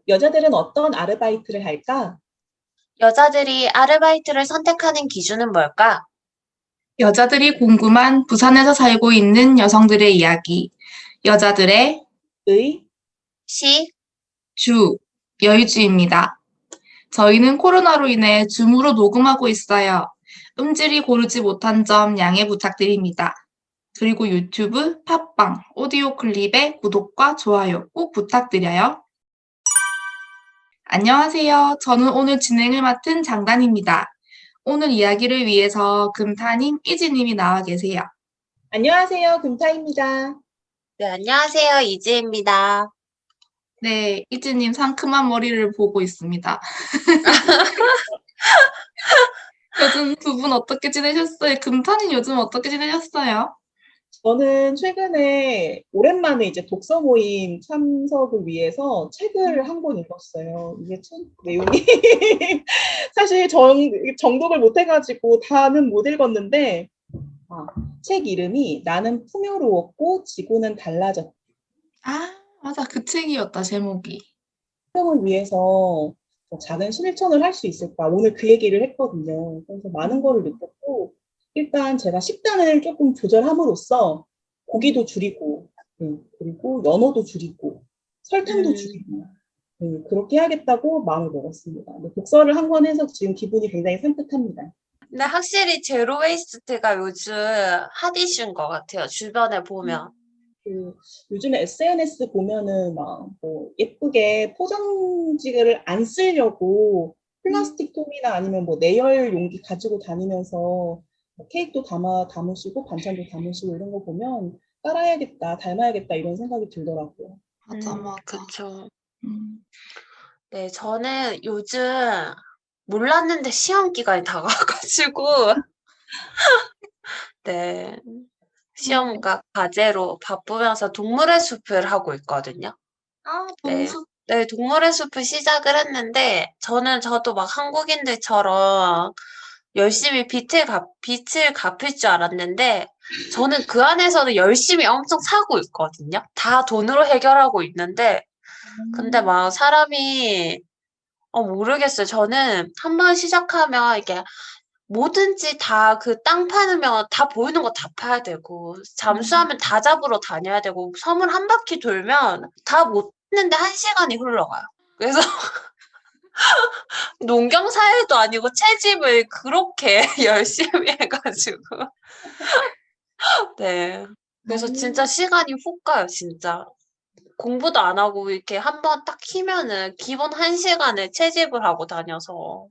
여자들은 어떤 아르바이트를 할까? 여자들이 아르바이트를 선택하는 기준은 뭘까? 여자들이 궁금한 부산에서 살고 있는 여성들의 이야기. 여자들의 의, 시, 주, 여의주입니다. 저희는 코로나로 인해 줌으로 녹음하고 있어요. 음질이 고르지 못한 점 양해 부탁드립니다. 그리고 유튜브, 팟빵, 오디오 클립의 구독과 좋아요 꼭 부탁드려요. 안녕하세요. 저는 오늘 진행을 맡은 장단입니다. 오늘 이야기를 위해서 금타님, 이지님이 나와 계세요. 안녕하세요. 금타입니다. 네, 안녕하세요. 이지입니다. 네, 이지님 상큼한 머리를 보고 있습니다. 요즘 두 분 어떻게 지내셨어요? 금타님 요즘 어떻게 지내셨어요? 저는 최근에 오랜만에 이제 독서 모임 참석을 위해서 책을 한 권 읽었어요. 이게 책 내용이 사실 정독을 못 해가지고 다는 못 읽었는데 책 이름이 나는 풍요로웠고 지구는 달라졌다. 아, 맞아. 그 책이었다, 제목이. 을 위해서 작은 실천을 할 수 있을까? 오늘 그 얘기를 했거든요. 그래서 많은 거를 느꼈고 일단 제가 식단을 조금 조절함으로써 고기도 줄이고 그리고 연어도 줄이고 설탕도 줄이고 그렇게 해야겠다고 마음을 먹었습니다. 독서를 한 권 해서 지금 기분이 굉장히 산뜻합니다. 근데 확실히 제로 웨이스트가 요즘 핫 이슈인 것 같아요. 주변에 보면. 요즘에 SNS 보면은 막 뭐 예쁘게 포장지를 안 쓰려고 플라스틱 통이나 아니면 뭐 내열 용기 가지고 다니면서 뭐 케이크도 담으시고 반찬도 담으시고 이런 거 보면 따라야겠다, 닮아야겠다 이런 생각이 들더라고요. 맞아, 맞아. 그쵸. 음. 네, 저는 요즘 몰랐는데 시험 기간이 다가와가지고, 네, 시험과 과제로 바쁘면서 동물의 숲을 하고 있거든요. 아, 네. 동수. 네, 동물의 숲을 시작을 했는데, 저도 막 한국인들처럼 열심히 빛을 갚을 줄 알았는데, 저는 그 안에서는 열심히 엄청 사고 있거든요. 다 돈으로 해결하고 있는데, 근데 막 사람이, 모르겠어요. 저는 한 번 시작하면 이게 뭐든지 다 그 땅 파면 다 보이는 거 다 파야 되고, 잠수하면 다 잡으러 다녀야 되고, 섬을 한 바퀴 돌면 다 못 했는데 1시간이 흘러가요. 그래서 농경사회도 아니고 채집을 그렇게 열심히 해가지고. 네. 그래서 진짜 시간이 훅 가요, 진짜. 공부도 안 하고 이렇게 한 번 딱 키면은 기본 1시간을 채집을 하고 다녀서.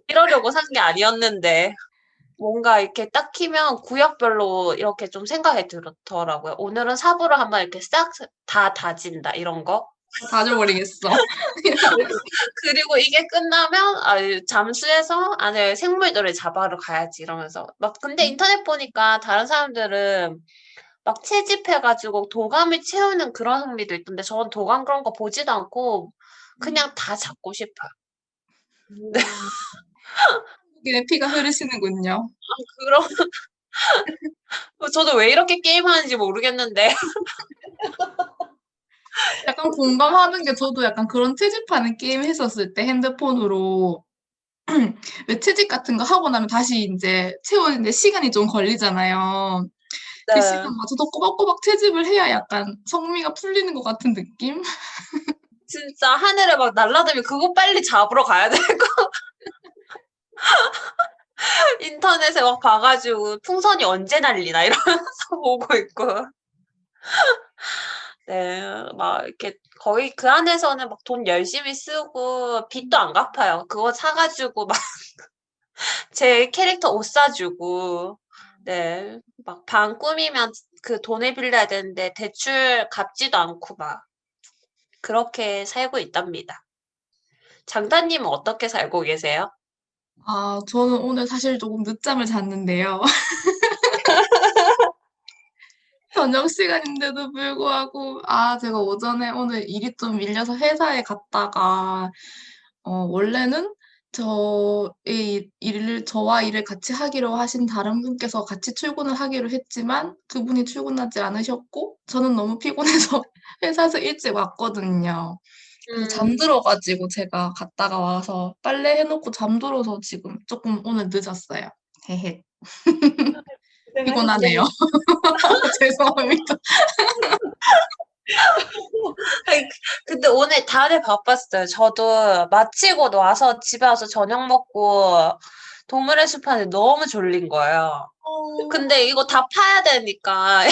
이러려고 산 게 아니었는데. 뭔가 이렇게 딱 키면 구역별로 이렇게 좀 생각이 들더라고요. 오늘은 사부를 한번 이렇게 싹 다 다진다, 이런 거. 다 줘버리겠어. 그리고 이게 끝나면 잠수해서 안에 생물들을 잡아러 가야지 이러면서 막 근데 인터넷 보니까 다른 사람들은 막 채집해가지고 도감을 채우는 그런 흥미도 있던데 저는 도감 그런 거 보지도 않고 그냥 다 잡고 싶어요. 한국인의 피가 흐르시는군요. 그럼 저도 왜 이렇게 게임하는지 모르겠는데 약간 공감하는 게 저도 약간 그런 채집하는 게임 했었을 때 핸드폰으로 왜 채집 같은 거 하고 나면 다시 이제 채우는데 시간이 좀 걸리잖아요. 그 네. 시간마저도 꼬박꼬박 채집을 해야 약간 성미가 풀리는 것 같은 느낌? 진짜 하늘에 막 날아다니면 그거 빨리 잡으러 가야 되고 인터넷에 막 봐가지고 풍선이 언제 날리나 이러면서 보고 있고 네, 막 이렇게 거의 그 안에서는 막 돈 열심히 쓰고 빚도 안 갚아요. 그거 사가지고 막 제 캐릭터 옷 사주고 네, 막 방 꾸미면 그 돈을 빌려야 되는데 대출 갚지도 않고 막 그렇게 살고 있답니다. 장단님은 어떻게 살고 계세요? 아, 저는 오늘 사실 조금 늦잠을 잤는데요. 저녁 시간인데도 불구하고, 제가 오전에 오늘 일이 좀 밀려서 회사에 갔다가, 원래는 저와 일을 같이 하기로 하신 다른 분께서 같이 출근을 하기로 했지만 그분이 출근하지 않으셨고 저는 너무 피곤해서 회사에서 일찍 왔거든요. 그래서 잠들어가지고 제가 갔다가 와서 빨래 해놓고 잠들어서 지금 조금 오늘 늦었어요. 헤헤. 피곤하네요. 고생하셨어요. 죄송합니다. 아니, 근데 오늘 다들 바빴어요. 저도 마치고 와서 집에 와서 저녁 먹고 동물의 숲 하는데 너무 졸린 거예요. 근데 이거 다 파야 되니까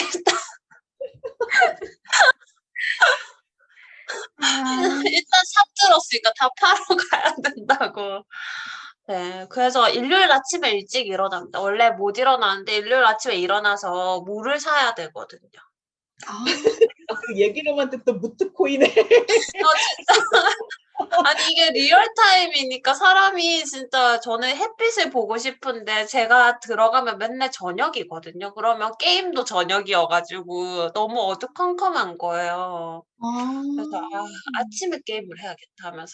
아, 일단 삽 들었으니까 다 파러 가야 된다고. 네, 그래서 일요일 아침에 일찍 일어납니다. 원래 못 일어나는데 일요일 아침에 일어나서 물을 사야 되거든요. 아, 그 얘기로만 듣던 무트코인에 진짜. 아니, 이게 리얼타임이니까 사람이 진짜 저는 햇빛을 보고 싶은데 제가 들어가면 맨날 저녁이거든요. 그러면 게임도 저녁이어가지고 너무 어두컴컴한 거예요. 그래서 아침에 게임을 해야겠다 하면서.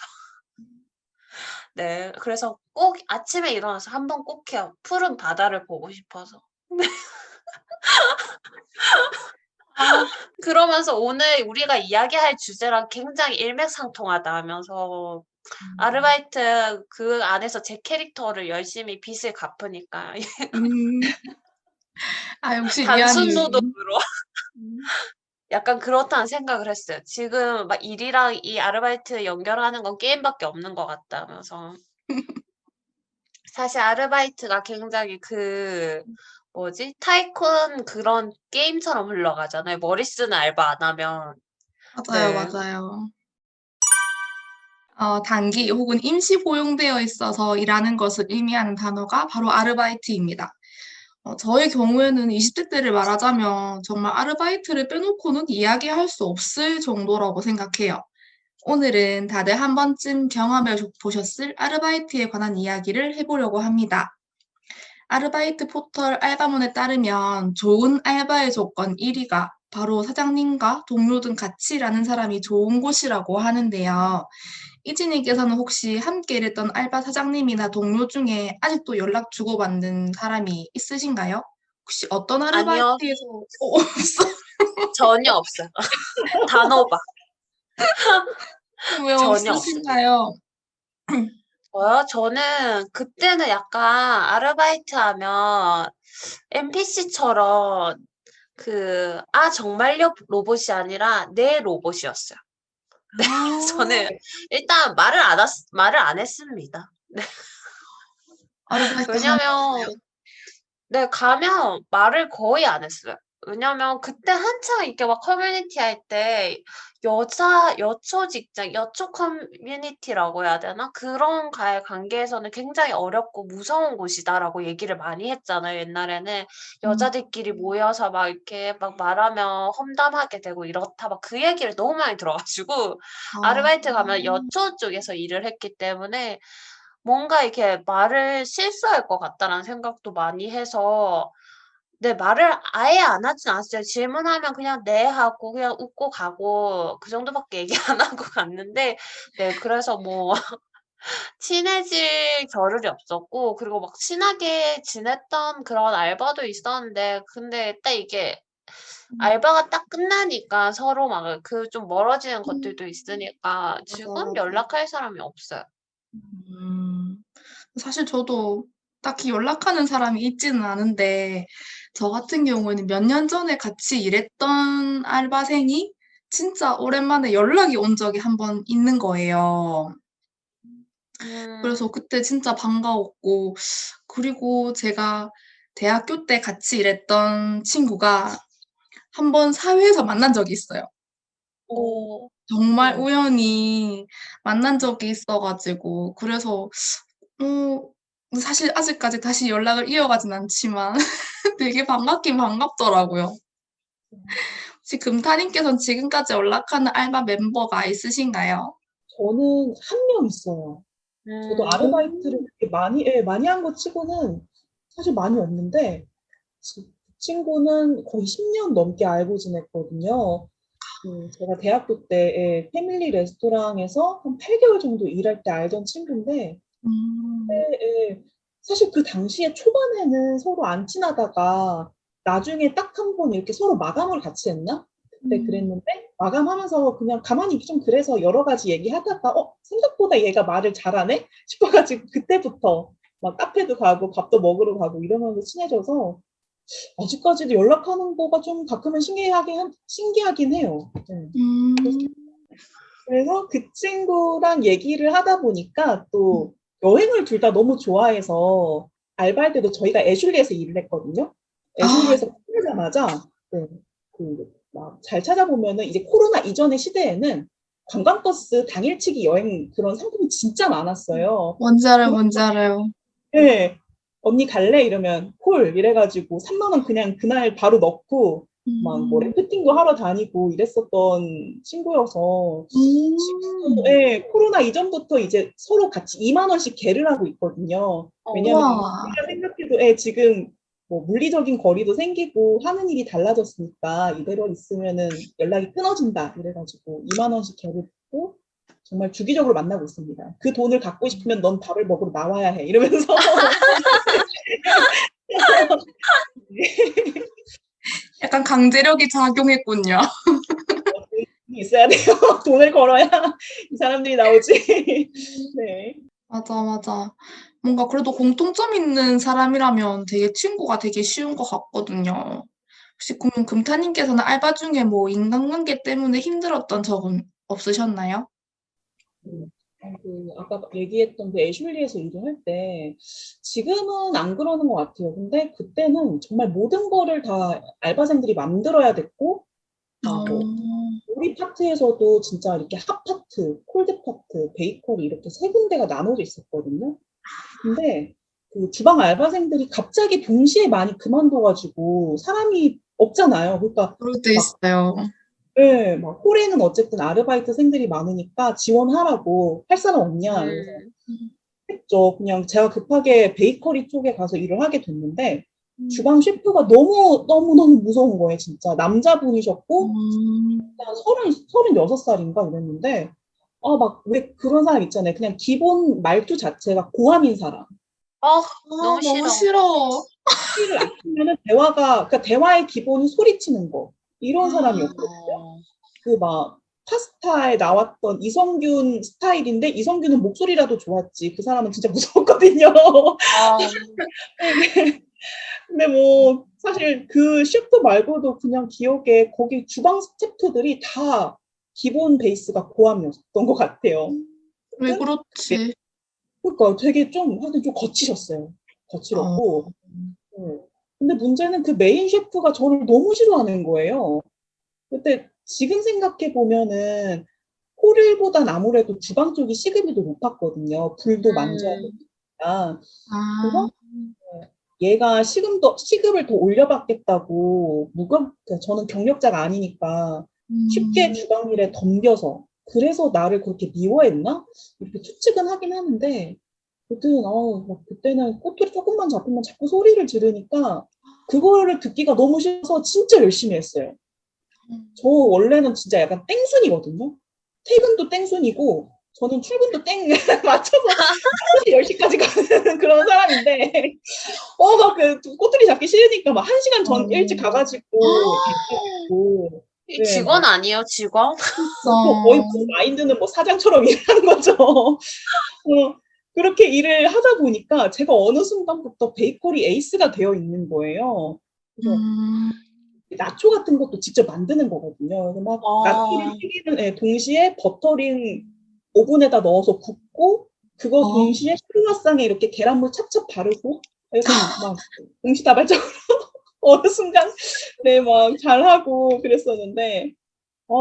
네, 그래서 꼭 아침에 일어나서 한 번 꼭 해요. 푸른 바다를 보고 싶어서. 아, 그러면서 오늘 우리가 이야기할 주제랑 굉장히 일맥상통하다 하면서 아르바이트 그 안에서 제 캐릭터를 열심히 빚을 갚으니까 음, 역시 단순 리아님. 노동으로 약간 그렇다는 생각을 했어요. 지금 막 일이랑 이 아르바이트 연결하는 건 게임밖에 없는 것 같다면서. 사실 아르바이트가 굉장히 그 뭐지? 타이쿤 그런 게임처럼 흘러가잖아요. 머리 쓰는 알바 안 하면. 맞아요, 네. 맞아요. 단기 혹은 임시 고용되어 있어서 일하는 것을 의미하는 단어가 바로 아르바이트입니다. 저의 경우에는 20대 때를 말하자면 정말 아르바이트를 빼놓고는 이야기할 수 없을 정도라고 생각해요. 오늘은 다들 한 번쯤 경험해 보셨을 아르바이트에 관한 이야기를 해보려고 합니다. 아르바이트 포털 알바몬에 따르면 좋은 알바의 조건 1위가 바로 사장님과 동료 등 같이 일하는 사람이 좋은 곳이라고 하는데요. 이진희께서는 혹시 함께 일했던 알바 사장님이나 동료 중에 아직도 연락 주고받는 사람이 있으신가요? 혹시 어떤 아니요. 아르바이트에서 없어? 전혀 없어요. 단호박. 왜 전혀 없어요. 없으신가요? 저는 그때는 약간 아르바이트 하면 NPC처럼 정말요 로봇이 아니라 내 로봇이었어요. 저는 일단 말을 안 했습니다. 아르바이트 왜냐면, 하면서요. 네, 가면 말을 거의 안 했어요. 왜냐면 그때 한창 이렇게 막 커뮤니티 할 때 여초 직장, 여초 커뮤니티라고 해야 되나? 그런 관계에서는 굉장히 어렵고 무서운 곳이다라고 얘기를 많이 했잖아요, 옛날에는. 음, 여자들끼리 모여서 막 이렇게 막 말하면 험담하게 되고 이렇다. 막 그 얘기를 너무 많이 들어가지고, 아, 아르바이트 가면 여초 쪽에서 일을 했기 때문에 뭔가 이렇게 말을 실수할 것 같다라는 생각도 많이 해서 네, 말을 아예 안 하진 않았어요. 질문하면 그냥 "네." 하고 그냥 웃고 가고 그 정도밖에 얘기 안 하고 갔는데 네, 그래서 뭐 친해질 겨를이 없었고 그리고 막 친하게 지냈던 그런 알바도 있었는데 근데 딱 이게 알바가 딱 끝나니까 서로 막 좀 멀어지는 것들도 있으니까 맞아, 지금 맞아. 연락할 사람이 없어요. 음, 사실 저도 딱히 연락하는 사람이 있지는 않은데, 저 같은 경우에는 몇 년 전에 같이 일했던 알바생이 진짜 오랜만에 연락이 온 적이 한 번 있는 거예요. 그래서 음. 그때 진짜 반가웠고, 그리고 제가 대학교 때 같이 일했던 친구가 한 번 사회에서 만난 적이 있어요. 오. 정말 오, 우연히 만난 적이 있어가지고, 그래서 사실 아직까지 다시 연락을 이어가진 않지만 되게 반갑긴 반갑더라고요. 혹시 금타님께서는 지금까지 연락하는 알바 멤버가 있으신가요? 저는 한 명 있어요. 저도 음. 아르바이트를 그렇게 많이, 예, 많이 한 거 치고는 사실 많이 없는데, 그 친구는 거의 10년 넘게 알고 지냈거든요. 제가 대학교 때 예, 패밀리 레스토랑에서 한 8개월 정도 일할 때 알던 친구인데, 음. 예. 사실 그 당시에 초반에는 서로 안 친하다가 나중에 딱 한 번 이렇게 서로 마감을 같이 했나? 그때 음. 그랬는데 마감하면서 그냥 가만히 있기 좀 그래서 여러 가지 얘기하다가 생각보다 얘가 말을 잘하네? 싶어가지고 그때부터 막 카페도 가고 밥도 먹으러 가고 이러면서 친해져서 아직까지도 연락하는 거가 좀 가끔은 신기하긴 해요. 네. 음. 그래서 그 친구랑 얘기를 하다 보니까 또 여행을 둘 다 너무 좋아해서 알바할 때도 저희가 애슐리에서 일을 했거든요. 아, 애슐리에서 끝나자마자 네, 막 잘 찾아보면은 이제 코로나 이전의 시대에는 관광버스 당일치기 여행 그런 상품이 진짜 많았어요. 뭔지 알아요, 그런 뭔지 알아요. 네. 언니 갈래? 이러면 콜 이래가지고 3만 원 그냥 그날 바로 넣고 막 뭐 음. 래프팅도 하러 다니고 이랬었던 친구여서 지금도 음. 예, 코로나 이전부터 이제 서로 같이 2만 원씩 개를 하고 있거든요. 왜냐면 우와. 제가 생각해도 예, 지금 뭐 물리적인 거리도 생기고 하는 일이 달라졌으니까 이대로 있으면은 연락이 끊어진다 이래가지고 2만 원씩 개를 듣고 정말 주기적으로 만나고 있습니다. 그 돈을 갖고 싶으면 넌 밥을 먹으러 나와야 해 이러면서 약간 강제력이 작용했군요. 돈이 있어야 돼요. 돈을 걸어야 이 사람들이 나오지. 네. 맞아, 맞아. 뭔가 그래도 공통점 있는 사람이라면 되게 친구가 되게 쉬운 것 같거든요. 혹시 그럼 금타님께서는 알바 중에 뭐 인간관계 때문에 힘들었던 적은 없으셨나요? 아까 얘기했던 그 애슐리에서 일을 할 때, 지금은 안 그러는 것 같아요. 근데 그때는 정말 모든 거를 다 알바생들이 만들어야 됐고, 막 뭐, 어. 요리 파트에서도 진짜 이렇게 핫파트, 콜드파트, 베이커리 이렇게 세 군데가 나눠져 있었거든요. 근데 그 주방 알바생들이 갑자기 동시에 많이 그만둬가지고 사람이 없잖아요. 그러니까 그럴 때 막, 있어요. 예, 막 홀에는 어쨌든 아르바이트생들이 많으니까 지원하라고 할 사람 없냐 이래서 음. 했죠. 그냥 제가 급하게 베이커리 쪽에 가서 일을 하게 됐는데 음. 주방 셰프가 너무 무서운 거예요, 진짜. 남자분이셨고 음. 한 36살인가 이랬는데 막 왜 그런 사람 있잖아요. 그냥 기본 말투 자체가 고함인 사람. 어, 아, 너무 너무 싫어. 싫어. 소리를 아끼면은 그러니까 대화의 기본이 소리치는 거. 이런 아, 사람이었거든요. 그 막 파스타에 나왔던 이성균 스타일인데 이성균은 목소리라도 좋았지. 그 사람은 진짜 무서웠거든요. 아, 근데 뭐 사실 그 셰프 말고도 그냥 기억에 거기 주방 스태프들이 다 기본 베이스가 고함이었던 것 같아요. 왜 하여튼 네, 그렇지? 그러니까 되게 좀 하여튼 좀 거치셨어요. 어. 거칠었고. 네. 근데 문제는 그 메인 셰프가 저를 너무 싫어하는 거예요. 그때 지금 생각해 보면은 호릴보단 아무래도 주방 쪽이 시급이 더 높았거든요. 불도 만져야 음, 되니까. 아. 그래서 얘가 시급을 더 올려받겠다고 그러니까 저는 경력자가 아니니까 쉽게 음. 주방 일에 덤벼서 그래서 나를 그렇게 미워했나? 이렇게 추측은 하긴 하는데 그때는 막 그때는 꼬투리 조금만 잡히면 자꾸 소리를 지르니까 그거를 듣기가 너무 싫어서 진짜 열심히 했어요. 저 원래는 진짜 약간 땡순이거든요. 퇴근도 땡순이고 저는 출근도 땡 맞춰서 9시, 10시까지 가는 그런 사람인데 막 그 꼬투리 잡기 싫으니까 막 1시간 어. 전 일찍 가가지고 이렇게 있고 이 네, 직원 막 아니에요, 직원? 거의 무슨 마인드는 뭐 사장처럼 일하는 거죠. 그렇게 일을 하다 보니까 제가 어느 순간부터 베이커리 에이스가 되어 있는 거예요. 그래서 음. 나초 같은 것도 직접 만드는 거거든요. 그래서 막 나초를 어, 튀기는 동시에 버터링 오븐에다 넣어서 굽고 그거 어. 동시에 크루아상에 이렇게 계란물 찹찹 바르고 하여튼 막 동시다발적으로 어느 순간 네, 막 잘하고 그랬었는데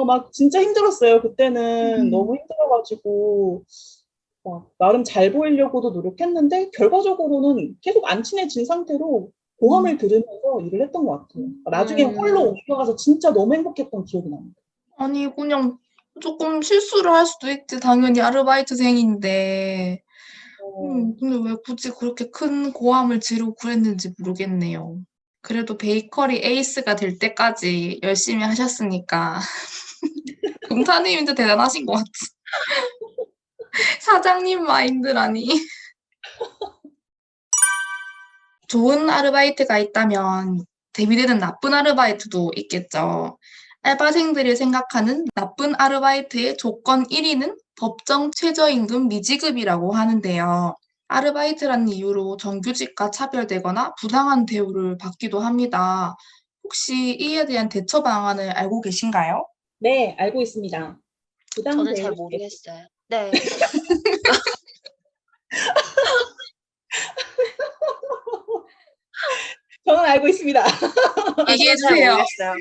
막 진짜 힘들었어요. 그때는 음. 너무 힘들어가지고 막 나름 잘 보이려고도 노력했는데 결과적으로는 계속 안 친해진 상태로 음. 고함을 들으면서 일을 했던 것 같아요. 나중에 홀로 음, 옮겨가서 진짜 너무 행복했던 기억이 납니다. 아니, 그냥 조금 실수를 할 수도 있지. 당연히 아르바이트생인데. 어, 근데 왜 굳이 그렇게 큰 고함을 지르고 그랬는지 모르겠네요. 그래도 베이커리 에이스가 될 때까지 열심히 하셨으니까. 금타님인데 대단하신 것 같아. 사장님 마인드라니. 좋은 아르바이트가 있다면 대비되는 나쁜 아르바이트도 있겠죠. 알바생들이 생각하는 나쁜 아르바이트의 조건 1위는 법정 최저임금 미지급이라고 하는데요. 아르바이트라는 이유로 정규직과 차별되거나 부당한 대우를 받기도 합니다. 혹시 이에 대한 대처 방안을 알고 계신가요? 네, 알고 있습니다. 부당 저는 잘 대우, 모르겠어요. 네. 저는 알고 있습니다. 얘기해 저는 잘 주세요. 모르겠어요.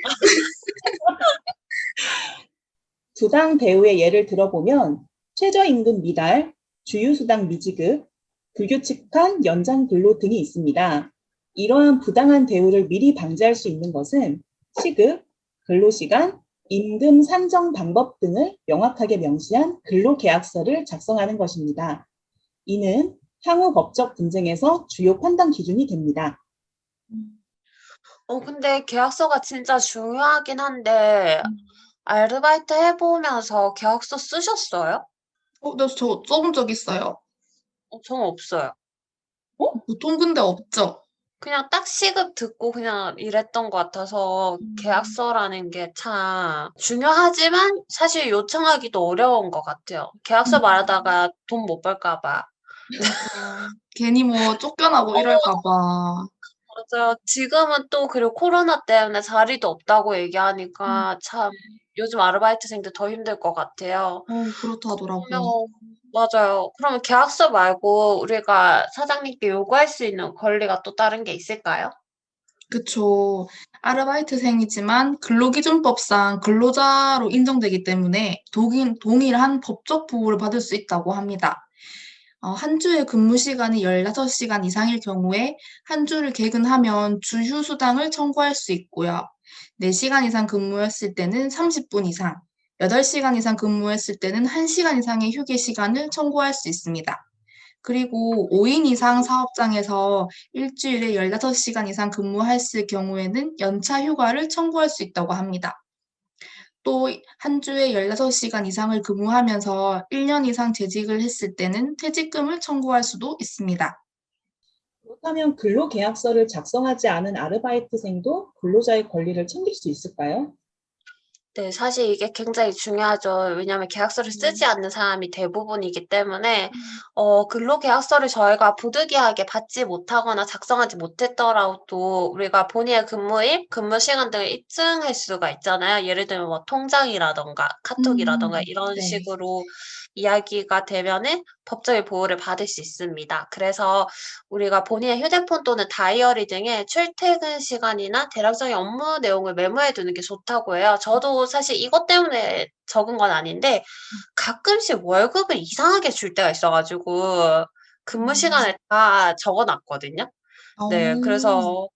부당 대우의 예를 들어보면 최저임금 미달, 주휴수당 미지급, 불규칙한 연장 근로 등이 있습니다. 이러한 부당한 대우를 미리 방지할 수 있는 것은 시급, 근로시간, 임금 산정 방법 등을 명확하게 명시한 근로계약서를 작성하는 것입니다. 이는 향후 법적 분쟁에서 주요 판단 기준이 됩니다. 근데 계약서가 진짜 중요하긴 한데, 아르바이트 해보면서 계약서 쓰셨어요? 저 써본 적 있어요. 저는 없어요. 보통 근데 없죠. 그냥 딱 시급 듣고 그냥 일했던 것 같아서 계약서라는 게 참 중요하지만 사실 요청하기도 어려운 것 같아요. 계약서 말하다가 돈 못 벌까 봐. 괜히 뭐 쫓겨나고 이럴까 봐. 맞아요. 지금은 또 그리고 코로나 때문에 자리도 없다고 얘기하니까 참 요즘 아르바이트생들 더 힘들 것 같아요. 그렇다 하더라고요. 그러면 맞아요. 그러면 계약서 말고 우리가 사장님께 요구할 수 있는 권리가 또 다른 게 있을까요? 그쵸. 아르바이트생이지만 근로기준법상 근로자로 인정되기 때문에 동일한 법적 보호를 받을 수 있다고 합니다. 한 주에 근무 시간이 16시간 이상일 경우에 한 주를 개근하면 주휴수당을 청구할 수 있고요. 4시간 이상 근무했을 때는 30분 이상, 8시간 이상 근무했을 때는 1시간 이상의 휴게 시간을 청구할 수 있습니다. 그리고 5인 이상 사업장에서 일주일에 15시간 이상 근무했을 경우에는 연차 휴가를 청구할 수 있다고 합니다. 또 한 주에 16시간 이상을 근무하면서 1년 이상 재직을 했을 때는 퇴직금을 청구할 수도 있습니다. 그렇다면 근로계약서를 작성하지 않은 아르바이트생도 근로자의 권리를 챙길 수 있을까요? 네, 사실 이게 굉장히 중요하죠. 왜냐하면 계약서를 쓰지 않는 사람이 대부분이기 때문에 근로계약서를 저희가 부득이하게 받지 못하거나 작성하지 못했더라도 우리가 본인의 근무일, 근무 시간 등을 입증할 수가 있잖아요. 예를 들면 뭐 통장이라던가 카톡이라던가 이런 네. 식으로 이야기가 되면은 법적인 보호를 받을 수 있습니다. 그래서 우리가 본인의 휴대폰 또는 다이어리 등에 출퇴근 시간이나 대략적인 업무 내용을 메모해 두는 게 좋다고 해요. 저도 사실 이것 때문에 적은 건 아닌데 가끔씩 월급을 이상하게 줄 때가 있어 가지고 근무 시간을 다 적어 놨거든요. 네. 어, 그래서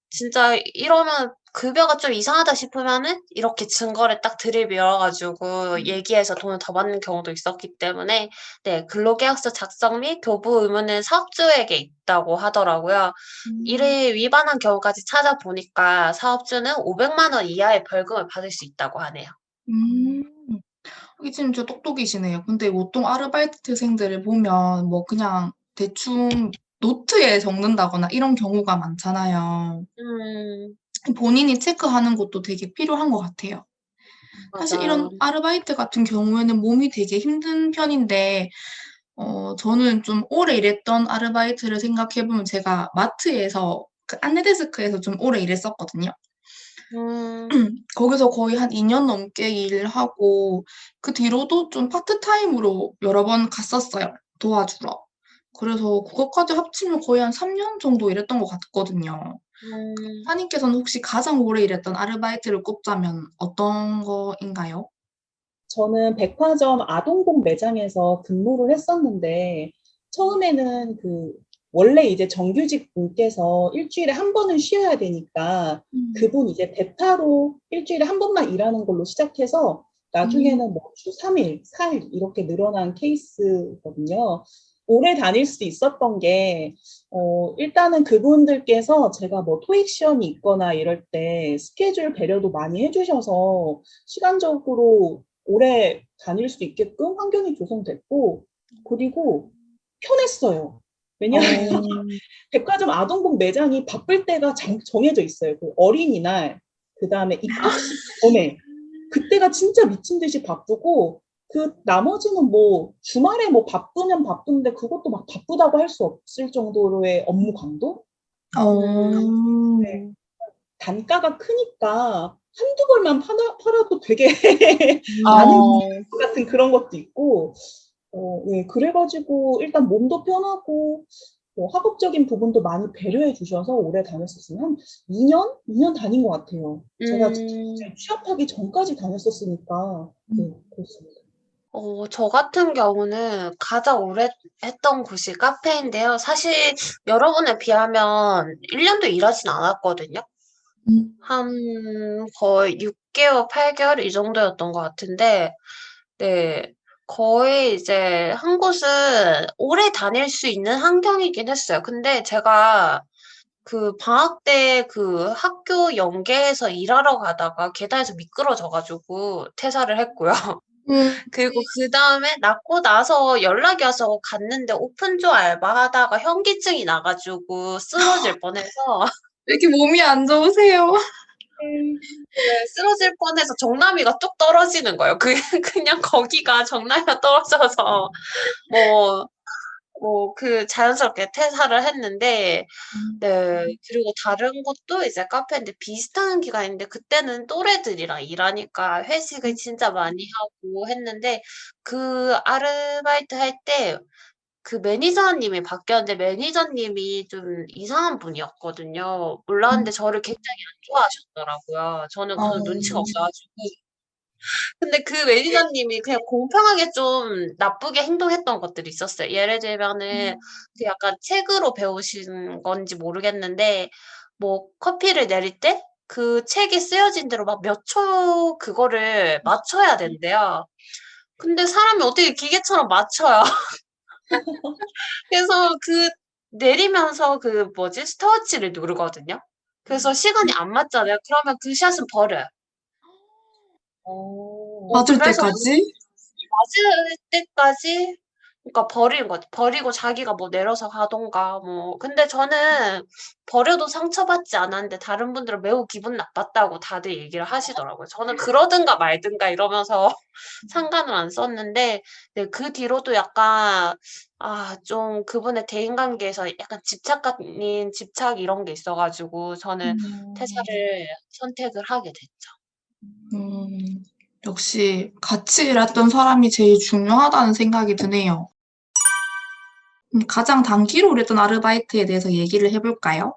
진짜 이러면 급여가 좀 이상하다 싶으면은 이렇게 증거를 딱 들이밀어 가지고 얘기해서 돈을 더 받는 경우도 있었기 때문에 네 근로계약서 작성 및 교부 의무는 사업주에게 있다고 하더라고요. 이를 위반한 경우까지 찾아보니까 사업주는 500만 원 이하의 벌금을 받을 수 있다고 하네요. 음, 이게 진짜 똑똑이시네요. 근데 보통 아르바이트생들을 보면 뭐 그냥 대충 노트에 적는다거나 이런 경우가 많잖아요. 음. 본인이 체크하는 것도 되게 필요한 것 같아요. 사실 이런 맞아요. 아르바이트 같은 경우에는 몸이 되게 힘든 편인데, 저는 좀 오래 일했던 아르바이트를 생각해보면 제가 마트에서, 그 안내데스크에서 좀 오래 일했었거든요. 음. 거기서 거의 한 2년 넘게 일을 하고, 그 뒤로도 좀 파트타임으로 여러 번 갔었어요. 도와주러. 그래서 그것까지 합치면 거의 한 3년 정도 일했던 것 같거든요. 음. 사님께서는 혹시 가장 오래 일했던 아르바이트를 꼽자면 어떤 거인가요? 저는 백화점 아동복 매장에서 근무를 했었는데, 처음에는 원래 이제 정규직 분께서 일주일에 한 번은 쉬어야 되니까, 그분 이제 대타로 일주일에 한 번만 일하는 걸로 시작해서, 나중에는 뭐 주 3일, 4일 이렇게 늘어난 케이스거든요. 오래 다닐 수 있었던 게, 일단은 그분들께서 제가 뭐 토익 시험이 있거나 이럴 때 스케줄 배려도 많이 해주셔서, 시간적으로 오래 다닐 수 있게끔 환경이 조성됐고, 그리고 편했어요. 왜냐하면 백화점 아동복 매장이 바쁠 때가 정해져 있어요. 그 어린이날, 그 다음에 입학식 전에. 그때가 진짜 미친 듯이 바쁘고, 그 나머지는 뭐 주말에 뭐 바쁘면 바쁜데 그것도 막 바쁘다고 할 수 없을 정도로의 업무 강도? 네. 어, 단가가 크니까 한두 벌만 팔아도 되게 많은 어, 것 같은 그런 것도 있고, 네, 그래가지고 일단 몸도 편하고 학업적인 부분도 많이 배려해 주셔서 오래 다녔었어요. 한 2년? 2년 다닌 것 같아요. 제가 음, 취업하기 전까지 다녔었으니까. 네, 그렇습니다. 저 같은 경우는 가장 오래 했던 곳이 카페인데요. 사실 여러분에 비하면 1년도 일하진 않았거든요. 한 거의 6개월, 8개월 이 정도였던 것 같은데, 네, 거의 이제 한 곳은 오래 다닐 수 있는 환경이긴 했어요. 근데 제가 그 방학 때 그 학교 연계해서 일하러 가다가 계단에서 미끄러져가지고 퇴사를 했고요. 그리고 그 다음에 낳고 나서 연락이 와서 갔는데 오픈조 알바하다가 현기증이 나가지고 쓰러질 뻔해서 왜 이렇게 몸이 안 좋으세요? 네, 쓰러질 뻔해서 정남이가 뚝 떨어지는 거예요. 그냥 거기가 정남이가 떨어져서 뭐, 그 자연스럽게 퇴사를 했는데, 네, 그리고 다른 곳도 이제 카페인데 비슷한 기간인데 그때는 또래들이랑 일하니까 회식을 진짜 많이 하고 했는데 그 아르바이트 할 때 그 매니저님이 바뀌었는데 매니저님이 좀 이상한 분이었거든요. 몰랐는데 저를 굉장히 안 좋아하셨더라고요. 저는 그 눈치가 없어가지고. 근데 그 매니저님이 그냥 공평하게 좀 나쁘게 행동했던 것들이 있었어요. 예를 들면은 그 약간 책으로 배우신 건지 모르겠는데 뭐 커피를 내릴 때 그 책이 쓰여진 대로 막 몇 초 그거를 맞춰야 된대요. 근데 사람이 어떻게 기계처럼 맞춰요. 그래서 그 내리면서 그 뭐지? 스톱워치를 누르거든요. 그래서 시간이 안 맞잖아요. 그러면 그 샷은 버려요. 맞을 그래서 때까지? 맞을 때까지 그러니까 버리는 거지. 버리고 자기가 뭐 내려서 가던가 뭐. 근데 저는 버려도 상처받지 않았는데 다른 분들은 매우 기분 나빴다고 다들 얘기를 하시더라고요. 저는 그러든가 말든가 이러면서 상관을 안 썼는데 네, 그 뒤로도 약간 좀 그분의 대인관계에서 약간 집착 아닌 집착 이런 게 있어가지고 저는 퇴사를 선택을 하게 됐죠. 음, 역시 같이 일했던 사람이 제일 중요하다는 생각이 드네요. 가장 단기로 일했던 아르바이트에 대해서 얘기를 해볼까요?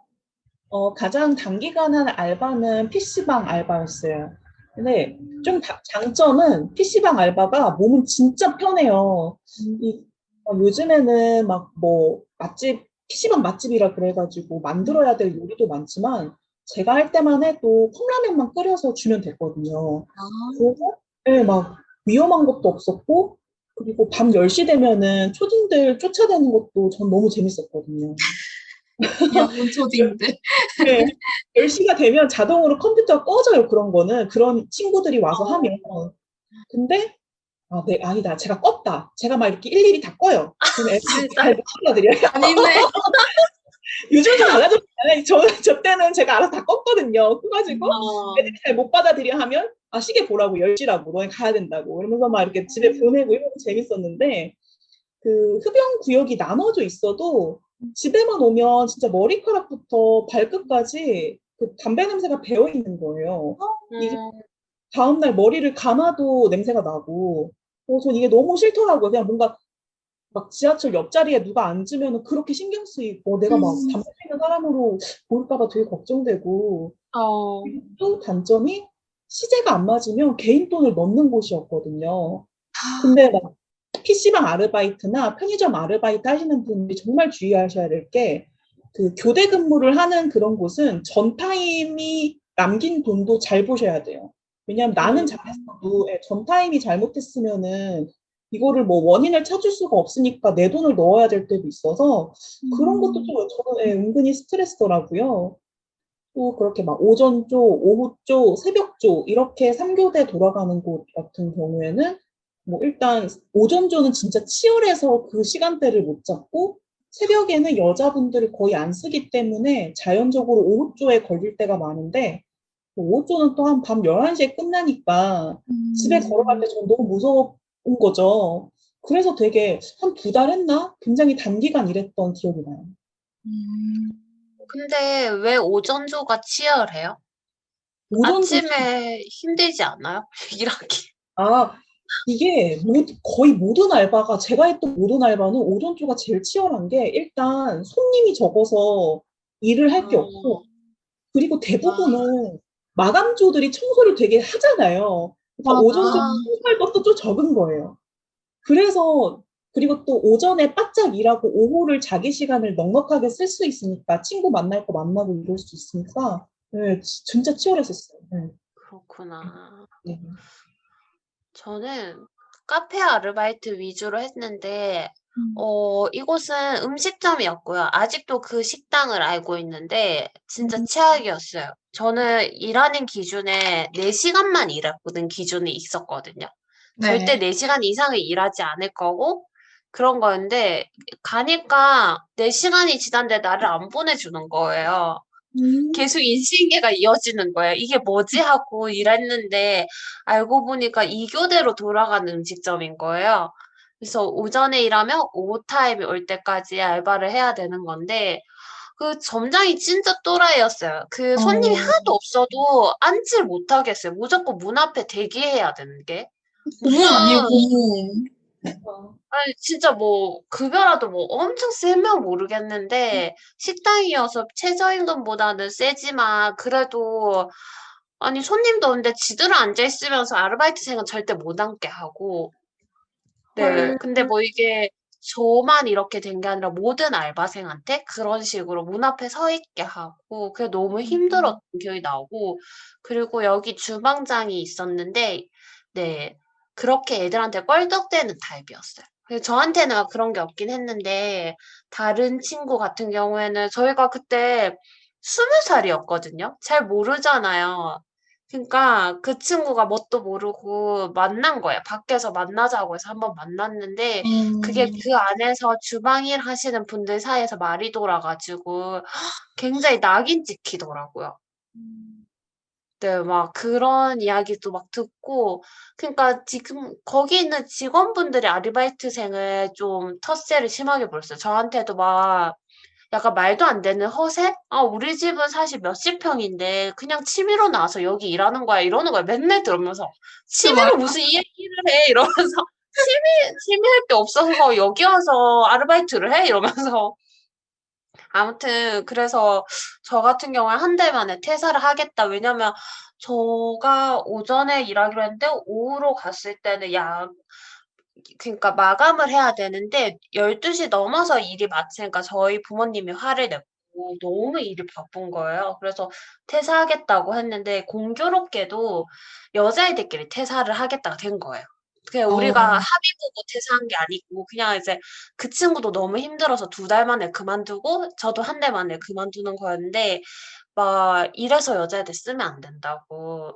가장 단기간 한 알바는 PC방 알바였어요. 근데 좀 장점은 PC방 알바가 몸은 진짜 편해요. 요즘에는 막 뭐 맛집, PC방 맛집이라 그래가지고 만들어야 될 요리도 많지만 제가 할 때만 해도 컵라면만 끓여서 주면 됐거든요. 그래서 네, 막 위험한 것도 없었고 그리고 밤 10시 되면은 초딩들 쫓아다니는 것도 전 너무 재밌었거든요. 귀여운 초딩들. 네. 10시가 되면 자동으로 컴퓨터가 꺼져요, 그런 거는. 그런 친구들이 와서 하면. 근데, 네, 아니다. 제가 껐다. 제가 막 이렇게 일일이 다 꺼요. 그럼 애들이 진짜? 잘 못 받아들여요. 아니네. 요즘 좀 달라졌잖아요. 저 때는 제가 알아서 다 껐거든요. 그래가지고 어. 애들이 잘 못 받아들여 하면, 시계 보라고, 10시라고, 너네 가야 된다고. 이러면서 막 이렇게 집에 보내고 이런 거 재밌었는데, 그 흡연 구역이 나눠져 있어도 집에만 오면 진짜 머리카락부터 발끝까지 그 담배 냄새가 배어 있는 거예요. 이게 음. 다음날 머리를 감아도 냄새가 나고, 전 이게 너무 싫더라고요. 그냥 뭔가 막 지하철 옆자리에 누가 앉으면 그렇게 신경 쓰이고, 내가 막 담배 피는 사람으로 보일까봐 되게 걱정되고, 어. 그리고 또 단점이 시제가 안 맞으면 개인 돈을 넣는 곳이었거든요. 근데 막 PC방 아르바이트나 편의점 아르바이트 하시는 분들이 정말 주의하셔야 될 게, 그 교대 근무를 하는 그런 곳은 전 타임이 남긴 돈도 잘 보셔야 돼요. 왜냐하면 나는 음. 잘했어도 전 타임이 잘못했으면은 이거를 뭐 원인을 찾을 수가 없으니까 내 돈을 넣어야 될 때도 있어서 그런 것도 좀 저는 은근히 스트레스더라고요. 또 그렇게 막 오전조, 오후조, 새벽조 이렇게 3교대 돌아가는 곳 같은 경우에는 뭐 일단 오전조는 진짜 치열해서 그 시간대를 못 잡고 새벽에는 여자분들이 거의 안 쓰기 때문에 자연적으로 오후조에 걸릴 때가 많은데 오후조는 또 한 밤 11시에 끝나니까 집에 걸어갈 때 저는 너무 무서운 거죠. 그래서 되게 한 2달 했나? 굉장히 단기간 일했던 기억이 나요. 음, 근데 왜 오전조가 치열해요? 오전조, 아침에 힘들지 않아요? 일하기. 아, 이게 거의 모든 알바가, 제가 했던 모든 알바는 오전조가 제일 치열한 게 일단 손님이 적어서 일을 할 게 없고, 어, 그리고 아, 대부분은 마감조들이 청소를 되게 하잖아요. 그러니까 오전조 아, 청소할 것도 좀 적은 거예요. 그래서, 그리고 또 오전에 바짝 일하고 오후를 자기 시간을 넉넉하게 쓸 수 있으니까 친구 만날 거 만나고 이럴 수 있으니까 네, 진짜 치열했었어요. 네. 그렇구나. 네. 저는 카페 아르바이트 위주로 했는데, 음, 이곳은 음식점이었고요. 아직도 그 식당을 알고 있는데, 진짜 음, 최악이었어요. 저는 일하는 기준에 4시간만 일했거든, 기준이 있었거든요. 절대 네. 4시간 이상을 일하지 않을 거고, 그런 거였는데, 가니까 4시간이 지났는데 나를 안 보내주는 거예요. 음, 계속 인신계가 이어지는 거예요. 이게 뭐지? 하고 일했는데 알고 보니까 2교대로 돌아가는 음식점인 거예요. 그래서 오전에 일하면 오후 타임이 올 때까지 알바를 해야 되는 건데 그 점장이 진짜 또라이였어요. 그 손님이 어, 하나도 없어도 앉질 못하겠어요. 무조건 문 앞에 대기해야 되는 게. 무슨 고문 아니에요, 고문. 어, 아니 진짜 뭐 급여라도 뭐 엄청 세면 모르겠는데 식당이어서 최저임금보다는 세지만 그래도 아니 손님도 오는데 지들 앉아 있으면서 아르바이트생은 절대 못 앉게 하고 네 헐. 근데 뭐 이게 저만 이렇게 된 게 아니라 모든 알바생한테 그런 식으로 문 앞에 서 있게 하고 그게 너무 힘들었던 기억이 나고 그리고 여기 주방장이 있었는데 네 그렇게 애들한테 껄떡대는 타입이었어요. 그래서 저한테는 막 그런 게 없긴 했는데 다른 친구 같은 경우에는 저희가 그때 20살이었거든요. 잘 모르잖아요. 그러니까 그 친구가 뭣도 모르고 만난 거예요. 밖에서 만나자고 해서 한번 만났는데 그게 음, 그 안에서 주방 일 하시는 분들 사이에서 말이 돌아 가지고 굉장히 낙인 찍히더라고요. 네, 막 그런 이야기도 막 듣고 그러니까 지금 거기 있는 직원분들이 아르바이트생을 좀 텃세를 심하게 부렸어요. 저한테도 막 약간 말도 안 되는 허세? 아, 우리 집은 사실 몇십 평인데 그냥 취미로 나와서 여기 일하는 거야 이러는 거야. 맨날 들으면서 그 말, 취미로 무슨 이 얘기를 해 이러면서 취미 할 게 없어서 여기 와서 아르바이트를 해 이러면서 아무튼 그래서 저 같은 경우에 한 달 만에 퇴사를 하겠다. 왜냐면 저가 오전에 일하기로 했는데 오후로 갔을 때는 그러니까 마감을 해야 되는데 12시 넘어서 일이 마치니까 저희 부모님이 화를 냈고 너무 일이 바쁜 거예요. 그래서 퇴사하겠다고 했는데 공교롭게도 여자애들끼리 퇴사를 하겠다가 된 거예요. 그냥 우리가 어, 합의 보고 퇴사한 게 아니고 그냥 이제 그 친구도 너무 힘들어서 2달 만에 그만두고 저도 한 달 만에 그만두는 거였는데 막 이래서 여자애들 쓰면 안 된다고.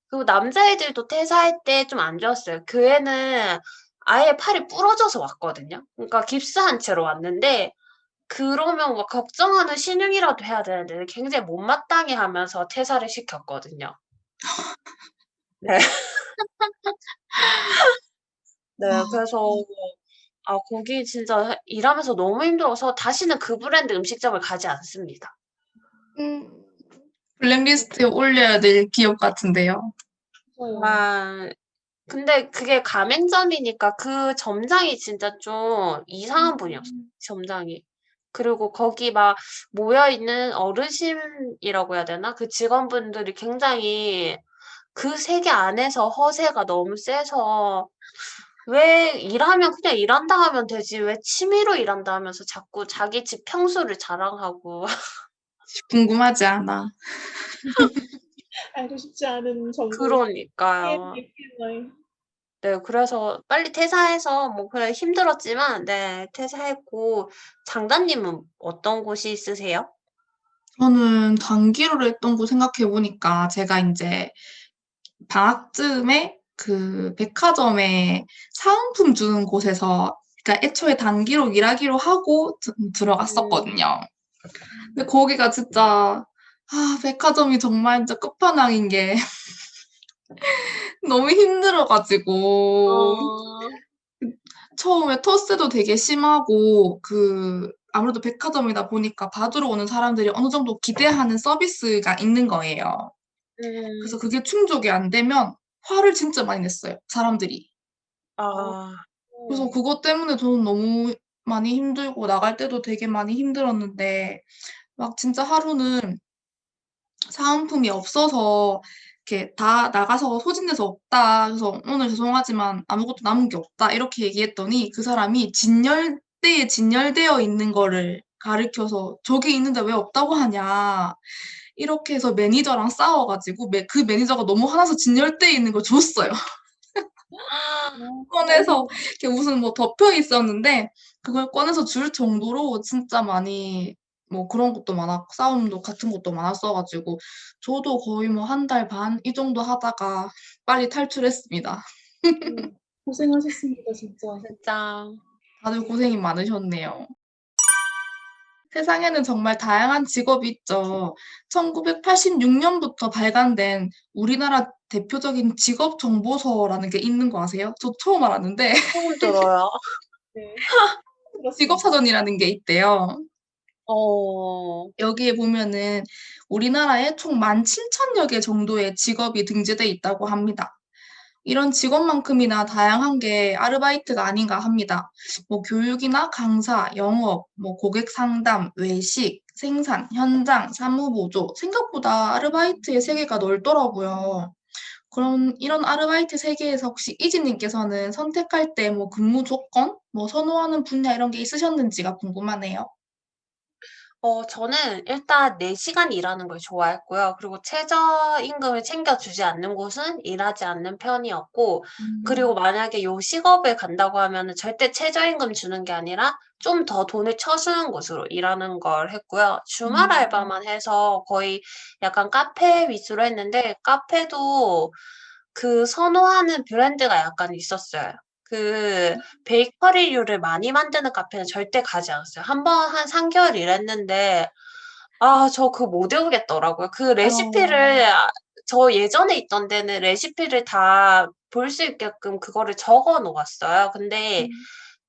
그리고 남자애들도 퇴사할 때 좀 안 좋았어요. 그 애는 아예 팔이 부러져서 왔거든요. 그러니까 깁스한 채로 왔는데 그러면 막 걱정하는 신용이라도 해야 되는데 굉장히 못마땅해 하면서 퇴사를 시켰거든요. 네. 네. 그래서 아 거기 진짜 일하면서 너무 힘들어서 다시는 그 브랜드 음식점을 가지 않습니다. 음, 블랙리스트에 올려야 될 기업 같은데요. 맞아요. 아 근데 그게 가맹점이니까 그 점장이 진짜 좀 이상한 분이었어요, 점장이. 그리고 거기 막 모여 있는 어르신이라고 해야 되나? 그 직원분들이 굉장히 그 세계 안에서 허세가 너무 세서 왜 일하면 그냥 일한다 하면 되지 왜 취미로 일한다 하면서 자꾸 자기 집 평수를 자랑하고 궁금하지 않아. 알고 싶지 않은 정보를 그러니까요. TMI. 네, 그래서 빨리 퇴사해서 뭐 그래 힘들었지만 네, 퇴사했고 장단님은 어떤 곳이 있으세요? 저는 단기로 했던 거 생각해 보니까 제가 이제 방학쯤에 그 백화점에 사은품 주는 곳에서 그러니까 애초에 단기로 일하기로 하고 들어갔었거든요. 근데 거기가 진짜 백화점이 정말 진짜 끝판왕인 게 너무 힘들어가지고 어, 처음에 텃세도 되게 심하고 아무래도 백화점이다 보니까 받으러 오는 사람들이 어느 정도 기대하는 서비스가 있는 거예요. 그래서 음, 그게 충족이 안 되면 화를 진짜 많이 냈어요, 사람들이. 아, 그래서 그것 때문에 저는 너무 많이 힘들고 나갈 때도 되게 많이 힘들었는데 막 진짜 하루는 사은품이 없어서 이렇게 다 나가서 소진돼서 없다. 그래서 오늘 죄송하지만 아무것도 남은 게 없다. 이렇게 얘기했더니 그 사람이 진열대에 진열되어 있는 거를 가리켜서 저기 있는데 왜 없다고 하냐. 이렇게 해서 매니저랑 싸워가지고 그 매니저가 너무 화나서 진열대에 있는 걸 줬어요. 꺼내서 이렇게 무슨 뭐 덮여 있었는데 그걸 꺼내서 줄 정도로 진짜 많이 뭐 그런 것도 많았고 싸움도 같은 것도 많았어가지고 저도 거의 뭐 한 달 반 이 정도 하다가 빨리 탈출했습니다. 고생하셨습니다, 진짜. 진짜. 다들 고생이 많으셨네요. 세상에는 정말 다양한 직업이 있죠. 1986년부터 발간된 우리나라 대표적인 직업 정보서라는 게 있는 거 아세요? 저 처음 알았는데 처음 들어요. 네. 직업 그렇습니다. 사전이라는 게 있대요. 어, 여기에 보면은 우리나라에 총 17,000여 개 정도의 직업이 등재돼 있다고 합니다. 이런 직업만큼이나 다양한 게 아르바이트가 아닌가 합니다. 뭐 교육이나 강사, 영업, 뭐 고객 상담, 외식, 생산, 현장, 사무보조. 생각보다 아르바이트의 세계가 넓더라고요. 그럼 이런 아르바이트 세계에서 혹시 이지님께서는 선택할 때 뭐 근무 조건, 뭐 선호하는 분야 이런 게 있으셨는지가 궁금하네요. 저는 일단 4시간 일하는 걸 좋아했고요. 그리고 최저임금을 챙겨주지 않는 곳은 일하지 않는 편이었고, 그리고 만약에 요 직업을 간다고 하면은 절대 최저임금 주는 게 아니라 좀 더 돈을 쳐주는 곳으로 일하는 걸 했고요. 주말 알바만 해서 거의 약간 카페 위주로 했는데, 카페도 그 선호하는 브랜드가 약간 있었어요. 그 베이커리류를 많이 만드는 카페는 절대 가지 않았어요. 한 번 한 3개월 일했는데 저 그거 못 외우겠더라고요. 그 레시피를 저 예전에 있던 데는 레시피를 다 볼 수 있게끔 그거를 적어 놓았어요. 근데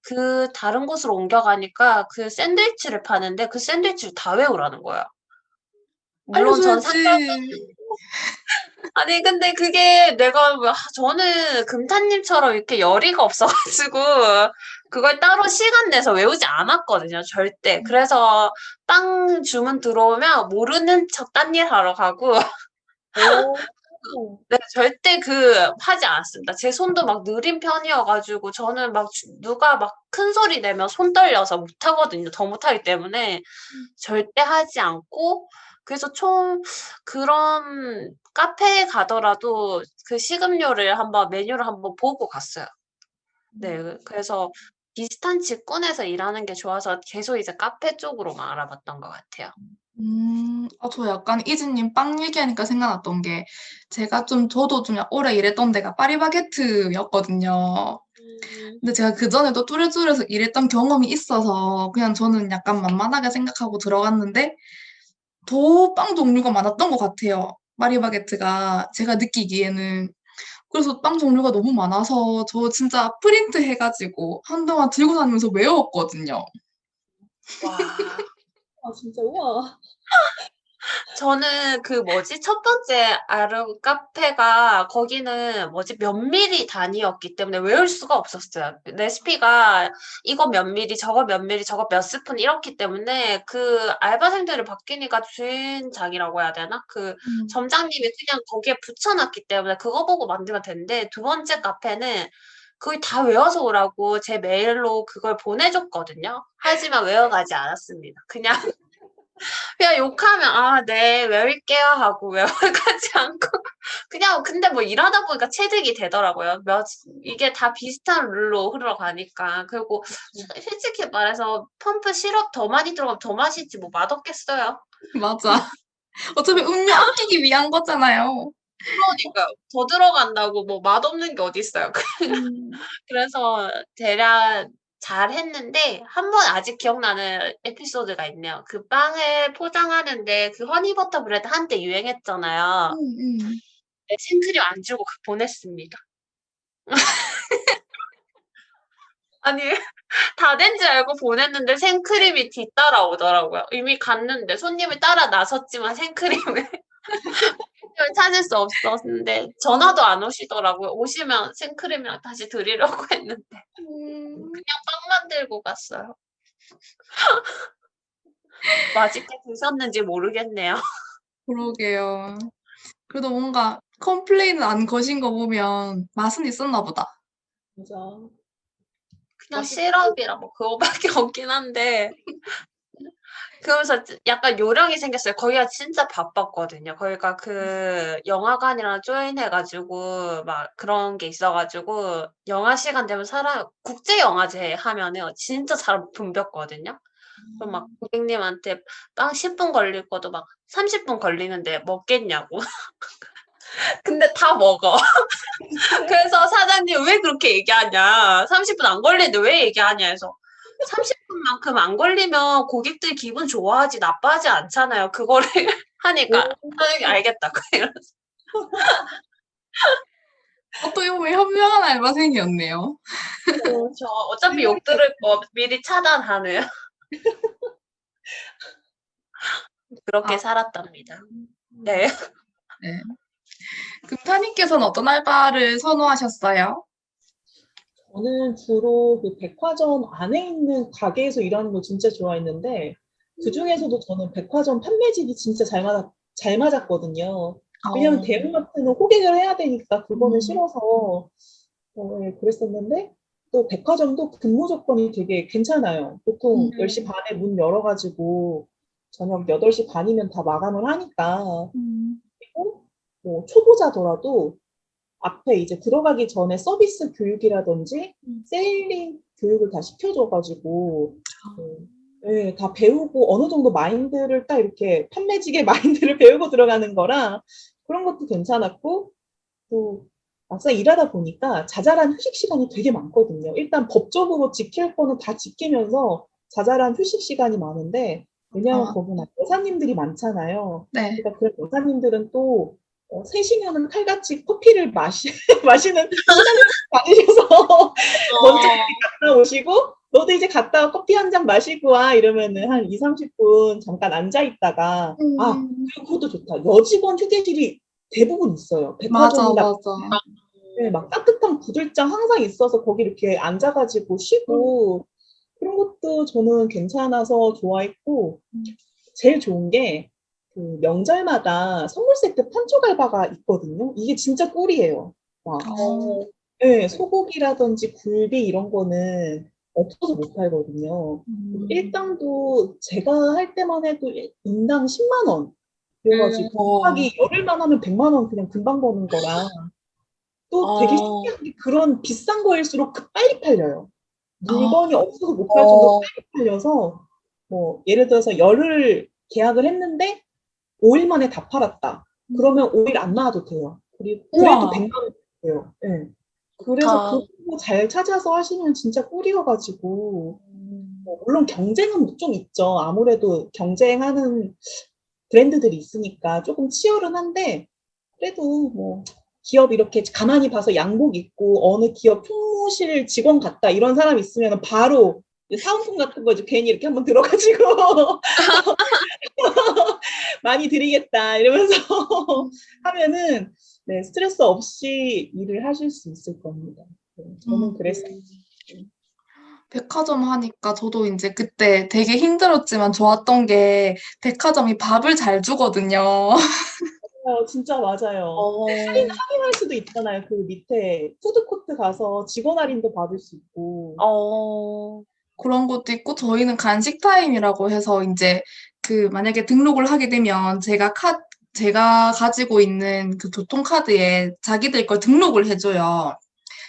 그 다른 곳으로 옮겨가니까 그 샌드위치를 파는데 그 샌드위치를 다 외우라는 거예요. 물론 전 3개월 알려줘야지. 아니 근데 그게 내가 저는 금타님처럼 이렇게 열의가 없어 가지고 그걸 따로 시간 내서 외우지 않았거든요, 절대. 그래서 빵 주문 들어오면 모르는 척 딴 일 하러 가고 오. 네, 절대 하지 않았습니다. 제 손도 막 느린 편이어 가지고 저는 막 누가 막 큰 소리 내면 손 떨려서 못 하거든요. 더 못하기 때문에 절대 하지 않고 그래서 총 그런 카페에 가더라도 그 식음료를 메뉴를 한번 보고 갔어요. 네. 그래서 비슷한 직군에서 일하는 게 좋아서 계속 이제 카페 쪽으로만 알아봤던 것 같아요. 저 약간 이즈님 빵 얘기하니까 생각났던 게 저도 좀 오래 일했던 데가 파리바게트였거든요. 음. 근데 제가 그전에도 뚜레뚜레에서 일했던 경험이 있어서 그냥 저는 약간 만만하게 생각하고 들어갔는데 더 빵 종류가 많았던 것 같아요. 파리바게트가 제가 느끼기에는. 그래서 빵 종류가 너무 많아서 저 진짜 프린트 해가지고 한동안 들고 다니면서 외웠거든요. 와. 진짜, 우와. 저는 첫 번째 카페가 거기는 몇 미리 단위였기 때문에 외울 수가 없었어요. 레시피가 이거 몇 미리, 저거 몇 미리, 저거 몇 스푼 이렇기 때문에 그 알바생들을 바뀌니까 주인장이라고 해야 되나? 그 음. 점장님이 그냥 거기에 붙여놨기 때문에 그거 보고 만들면 되는데 두 번째 카페는 거의 다 외워서 오라고 제 메일로 그걸 보내줬거든요. 하지만 외워가지 않았습니다. 그냥 욕하면 네, 외울게요 하고 외워가지 않고 그냥 근데 뭐 일하다 보니까 체득이 되더라고요. 이게 다 비슷한 룰로 흘러가니까. 그리고 솔직히 말해서 펌프 시럽 더 많이 들어가면 더 맛있지 뭐 맛없겠어요. 맞아. 어차피 음료 아끼기 위한 거잖아요. 그러니까요. 더 들어간다고 뭐 맛없는 게 어딨어요. 음. 그래서 대략 잘 했는데 한 번 아직 기억나는 에피소드가 있네요. 그 빵을 포장하는데 그 허니버터 브레드 한때 유행했잖아요. 네, 생크림 안 주고 보냈습니다. 아니 다 된 줄 알고 보냈는데 생크림이 뒤따라오더라고요. 이미 갔는데 손님이 따라 나섰지만 생크림을 찾을 수 없었는데 전화도 안 오시더라고요. 오시면 생크림이랑 다시 드리려고 했는데 그냥 빵만 들고 갔어요. 맛있게 드셨는지 모르겠네요. 그러게요. 그래도 뭔가 컴플레인은 안 거신 거 보면 맛은 있었나 보다. 맞아. 그냥 맛있- 시럽이랑 뭐 그거밖에 없긴 한데 그러면서 약간 요령이 생겼어요. 거기가 진짜 바빴거든요. 거기가 그 영화관이랑 조인해가지고 막 그런 게 있어가지고 영화 시간 되면 사람 국제 영화제 하면은 진짜 사람 붐볐거든요. 그럼 막 고객님한테 빵 10분 걸릴 것도 막 30분 걸리는데 먹겠냐고. 근데 다 먹어. 그래서 사장님 왜 그렇게 얘기하냐. 30분 안 걸리는데 왜 얘기하냐 해서 30분만큼 안 걸리면 고객들 기분 좋아하지 나빠하지 않잖아요. 그거를 하니까 사장님이 알겠다고 이러면서. 어떻게 보면 현명한 알바생이었네요. 저 어차피 욕 들을 거 미리 차단하는 그렇게 아. 살았답니다. 네. 네. 그럼 타님께서는 어떤 알바를 선호하셨어요? 저는 주로 그 백화점 안에 있는 가게에서 일하는 거 진짜 좋아했는데, 그 중에서도 저는 백화점 판매직이 진짜 잘 맞았거든요. 왜냐면 대형마트는 호객을 해야 되니까 그거는 싫어서, 네, 그랬었는데, 또 백화점도 근무 조건이 되게 괜찮아요. 보통 10시 반에 문 열어가지고 저녁 8시 반이면 다 마감을 하니까, 그리고 뭐 초보자더라도 앞에 이제 들어가기 전에 서비스 교육이라든지 세일링 교육을 다 시켜줘가지고 네, 다 배우고 어느 정도 마인드를 딱 이렇게 판매직의 마인드를 배우고 들어가는 거라 그런 것도 괜찮았고 또 막상 일하다 보니까 자잘한 휴식 시간이 되게 많거든요. 일단 법적으로 지킬 거는 다 지키면서 자잘한 휴식 시간이 많은데 왜냐하면 거기는 여사님들이 많잖아요. 네. 그러니까 그런 여사님들은 또 3시면은 칼같이 커피를 마시는 시간을 가지셔서 먼저 갔다 오시고 너도 이제 갔다 와 커피 한 잔 마시고 와 이러면은 한 2, 30분 잠깐 앉아 있다가 그리고 그것도 좋다. 여직원 휴게실이 대부분 있어요. 맞아, 백화점이나 맞아. 네, 막 따뜻한 구들장 항상 있어서 거기 이렇게 앉아가지고 쉬고 그런 것도 저는 괜찮아서 좋아했고 제일 좋은 게 그 명절마다 선물 세트 판촉 알바가 있거든요. 이게 진짜 꿀이에요. 막 네, 소고기라든지 굴비 이런 거는 없어서 못 팔거든요. 일당도 제가 할 때만 해도 인당 10만 원. 그래가지고 곱하기 열흘만 하면 100만 원 그냥 금방 버는 거라 또 되게 신기한 게 그런 비싼 거일수록 빨리 팔려요. 물건이 없어서 못 팔 정도로 빨리 팔려서 뭐 예를 들어서 열흘 계약을 했는데 5일 만에 다 팔았다. 그러면 5일 안 나와도 돼요. 그래도 우와. 100만 원 돼요. 네. 그래서 그거 잘 찾아서 하시면 진짜 꿀이어가지고 물론 경쟁은 좀 있죠. 아무래도 경쟁하는 브랜드들이 있으니까 조금 치열은 한데 그래도 뭐 기업 이렇게 가만히 봐서 양복 입고 어느 기업 총무실 직원 같다 이런 사람 있으면 바로 사은품 같은 거 이제 괜히 이렇게 한번 들어가지고 많이 드리겠다 이러면서 하면은 네, 스트레스 없이 일을 하실 수 있을 겁니다. 네, 저는 그랬어요. 백화점 하니까 저도 이제 그때 되게 힘들었지만 좋았던 게 백화점이 밥을 잘 주거든요. 진짜 맞아요. 할인할 수도 있잖아요. 그 밑에 푸드코트 가서 직원 할인도 받을 수 있고. 그런 것도 있고 저희는 간식 타임이라고 해서 이제 그 만약에 등록을 하게 되면 제가 가지고 있는 그 교통카드에 자기들 걸 등록을 해줘요.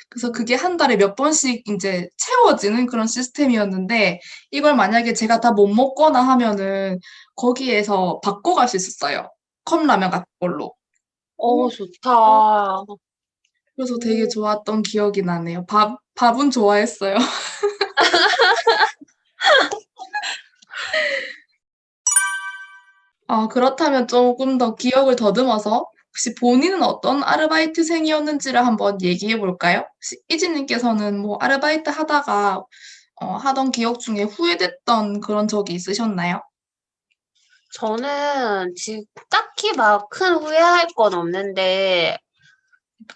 그래서 그게 한 달에 몇 번씩 이제 채워지는 그런 시스템이었는데 이걸 만약에 제가 다 못 먹거나 하면은 거기에서 바꿔갈 수 있었어요. 컵라면 같은 걸로. 좋다. 그래서 되게 좋았던 기억이 나네요. 밥은 좋아했어요. 그렇다면 조금 더 기억을 더듬어서 혹시 본인은 어떤 아르바이트생이었는지를 한번 얘기해 볼까요? 혹시 이지님께서는 뭐 아르바이트 하다가 하던 기억 중에 후회됐던 그런 적이 있으셨나요? 저는 지금 딱히 막 큰 후회할 건 없는데,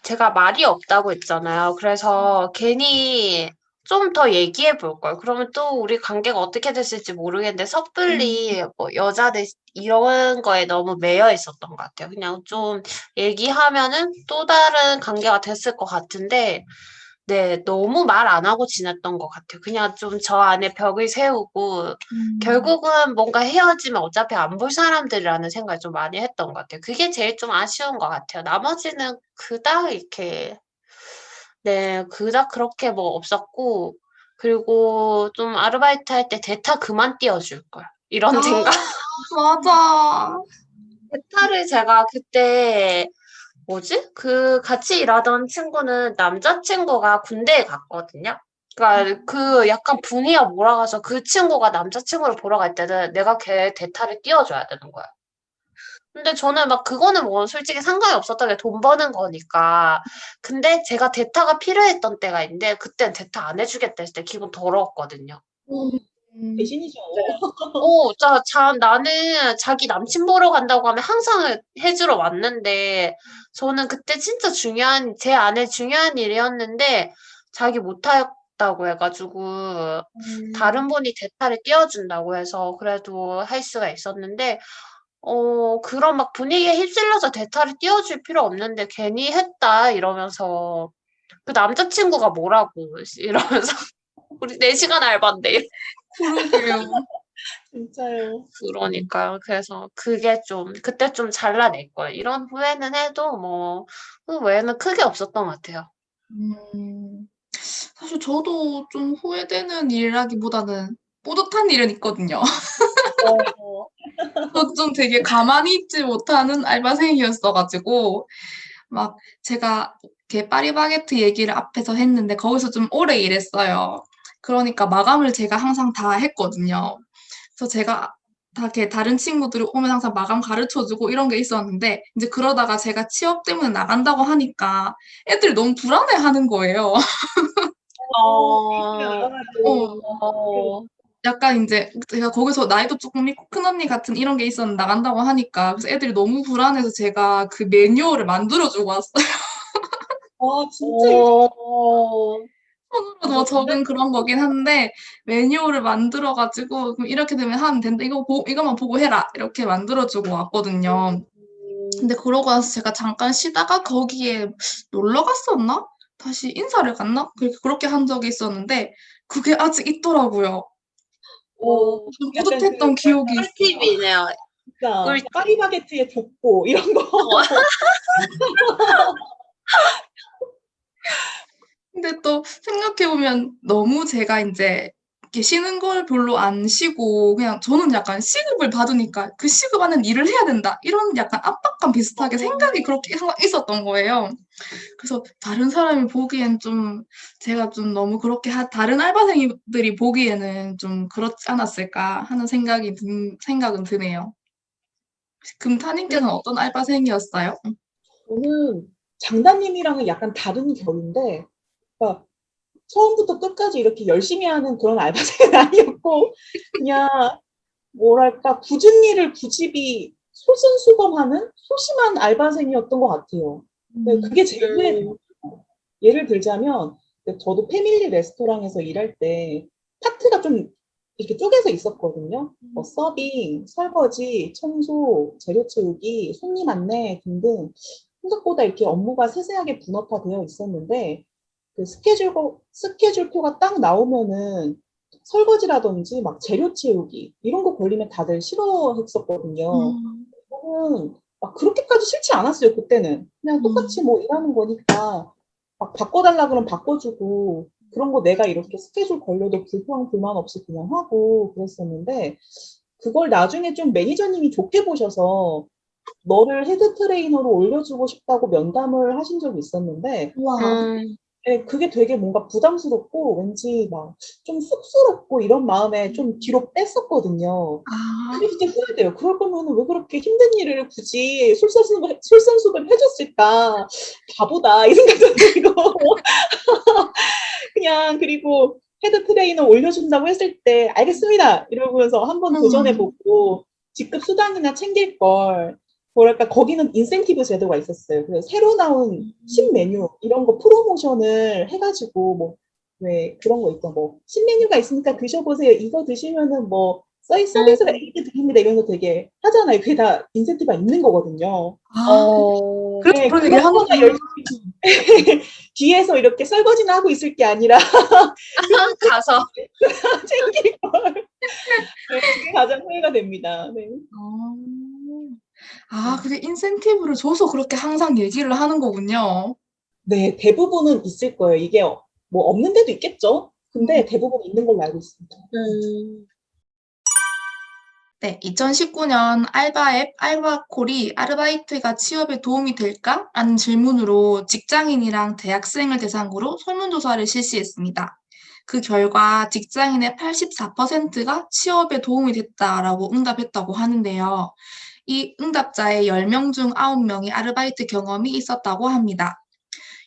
제가 말이 없다고 했잖아요. 그래서 괜히 좀 더 얘기해 볼 걸. 그러면 또 우리 관계가 어떻게 됐을지 모르겠는데 섣불리 뭐 여자들 이런 거에 너무 매여 있었던 것 같아요. 그냥 좀 얘기하면은 또 다른 관계가 됐을 것 같은데, 네, 너무 말 안 하고 지냈던 것 같아요. 그냥 좀 저 안에 벽을 세우고, 결국은 뭔가 헤어지면 어차피 안 볼 사람들이라는 생각을 좀 많이 했던 것 같아요. 그게 제일 좀 아쉬운 것 같아요. 나머지는 그닥 이렇게, 네, 그닥 그렇게 뭐 없었고, 그리고 좀 아르바이트 할 때 대타 그만 띄워줄 걸. 이런 생각. 아, 맞아. 대타를 제가 그때, 뭐지? 그 같이 일하던 친구는 남자친구가 군대에 갔거든요. 그러니까 그 약간 분위기가 몰아가서 그 친구가 남자친구를 보러 갈 때는 내가 걔 대타를 띄워줘야 되는 거야. 근데 저는 막 그거는 뭐 솔직히 상관이 없었던 게 돈 버는 거니까. 근데 제가 대타가 필요했던 때가 있는데 그땐 대타 안 해주겠다 했을 때 기분 더러웠거든요. 음, 배신이죠. 네. 나는 자기 남친 보러 간다고 하면 항상 해주러 왔는데, 저는 그때 진짜 제 안에 중요한 일이었는데, 자기 못하겠다고 해가지고, 다른 분이 대타를 띄워준다고 해서 그래도 할 수가 있었는데, 그런 막 분위기에 휩쓸려서 대타를 띄워줄 필요 없는데, 괜히 했다, 이러면서, 그 남자친구가 뭐라고, 이러면서, 우리 4시간 알바인데. 그러게요. 진짜요. 그러니까요. 그래서 그게 좀 그때 좀 잘라낼 걸. 이런 후회는 해도 뭐 그 외에는 크게 없었던 것 같아요. 음, 사실 저도 좀 후회되는 일이라기보다는 뿌듯한 일은 있거든요. 어, 저도 좀 되게 가만히 있지 못하는 알바생이었어가지고, 막 제가 이렇게 파리바게트 얘기를 앞에서 했는데, 거기서 좀 오래 일했어요. 그러니까 마감을 제가 항상 다 했거든요. 그래서 제가 다 이렇게 다른 친구들이 오면 항상 마감 가르쳐주고 이런 게 있었는데, 이제 그러다가 제가 취업 때문에 나간다고 하니까 애들이 너무 불안해 하는 거예요. 데이트가 어, 나가도 어, 약간 이제 제가 거기서 나이도 조금 있고 큰 언니 같은 이런 게 있었는데 나간다고 하니까 그래서 애들이 너무 불안해서 제가 그 매뉴얼을 만들어주고 왔어요. 진짜 일찍 손으로도 뭐 뭐 적은 그런 거긴 한데 매뉴얼을 만들어가지고 그럼 이렇게 되면 하면 된다. 이거만 보고 해라. 이렇게 만들어주고 왔거든요. 근데 그러고 나서 제가 잠깐 쉬다가 거기에 놀러 갔었나? 다시 인사를 갔나? 그렇게 한 적이 있었는데 그게 아직 있더라고요. 좀 약간 그 뿌듯했던 기억이 있어요. 꿀팁이네요. 진짜 꿀팁. 파리바게트에 족보 이런 거. 근데 또 생각해보면 너무 제가 이제 이렇게 쉬는 걸 별로 안 쉬고 그냥 저는 약간 시급을 받으니까 그 시급하는 일을 해야 된다. 이런 약간 압박감 비슷하게 생각이 그렇게 항상 있었던 거예요. 그래서 다른 사람이 보기엔 좀 제가 좀 너무 그렇게 다른 알바생들이 보기에는 좀 그렇지 않았을까 하는 생각은 드네요. 금타님께서는 어떤 알바생이었어요? 저는 장단님이랑은 약간 다른 결인데, 그러니까 처음부터 끝까지 이렇게 열심히 하는 그런 알바생은 아니었고, 그냥 뭐랄까 굳은 일을 굳이 솔선수범하는 소심한 알바생이었던 것 같아요. 네, 그게 제일 후회돼요. 예를 들자면 저도 패밀리 레스토랑에서 일할 때 파트가 좀 이렇게 쪼개져 있었거든요. 뭐 서빙, 설거지, 청소, 재료 채우기, 손님 안내 등등 생각보다 이렇게 업무가 세세하게 분업화되어 있었는데 그 스케줄표가 딱 나오면은 설거지라든지 막 재료 채우기 이런 거 걸리면 다들 싫어했었거든요. 음, 저는 막 그렇게까지 싫지 않았어요, 그때는. 그냥 똑같이 음, 뭐 일하는 거니까 막 바꿔달라 그러면 바꿔주고 그런 거 내가 이렇게 스케줄 걸려도 불만 없이 그냥 하고 그랬었는데 그걸 나중에 좀 매니저님이 좋게 보셔서 너를 헤드 트레이너로 올려주고 싶다고 면담을 하신 적이 있었는데 와, 음, 네, 그게 되게 뭔가 부담스럽고 왠지 막 좀 쑥스럽고 이런 마음에 좀 뒤로 뺐었거든요. 아, 그게 진짜 후회돼요. 그럴 거면은 왜 그렇게 힘든 일을 굳이 솔선수범 해줬을까? 바보다 이 생각도 들고 그냥 그리고 헤드 트레이너 올려준다고 했을 때 알겠습니다 이러면서 한번 음, 도전해보고 직급 수당이나 챙길 걸 뭐랄까 거기는 인센티브 제도가 있었어요. 그래서 새로 나온 신메뉴 이런 거 프로모션을 해가지고 뭐 왜 그런 거 있죠. 뭐 신메뉴가 있으니까 드셔보세요. 이거 드시면은 뭐 서비스가 음, 에이드 드립니다. 이런 거 되게 하잖아요. 그게 다 인센티브가 있는 거거든요. 아, 어, 그래서 네, 그런 얘기를 그런 거나 하는구나. 열심히 뒤에서 이렇게 설거지나 하고 있을 게 아니라 가서. 챙길 걸. 네, 그게 가장 후회가 됩니다. 네. 어. 아, 네. 그게 인센티브를 줘서 그렇게 항상 얘기를 하는 거군요. 네, 대부분은 있을 거예요. 이게 뭐 없는 데도 있겠죠. 음. 근데 대부분 있는 걸로 알고 있습니다. 음, 네, 2019년 알바 앱 알바콜이 아르바이트가 취업에 도움이 될까? 라는 질문으로 직장인이랑 대학생을 대상으로 설문조사를 실시했습니다. 그 결과 직장인의 84%가 취업에 도움이 됐다라고 응답했다고 하는데요. 이 응답자의 10명 중 9명이 아르바이트 경험이 있었다고 합니다.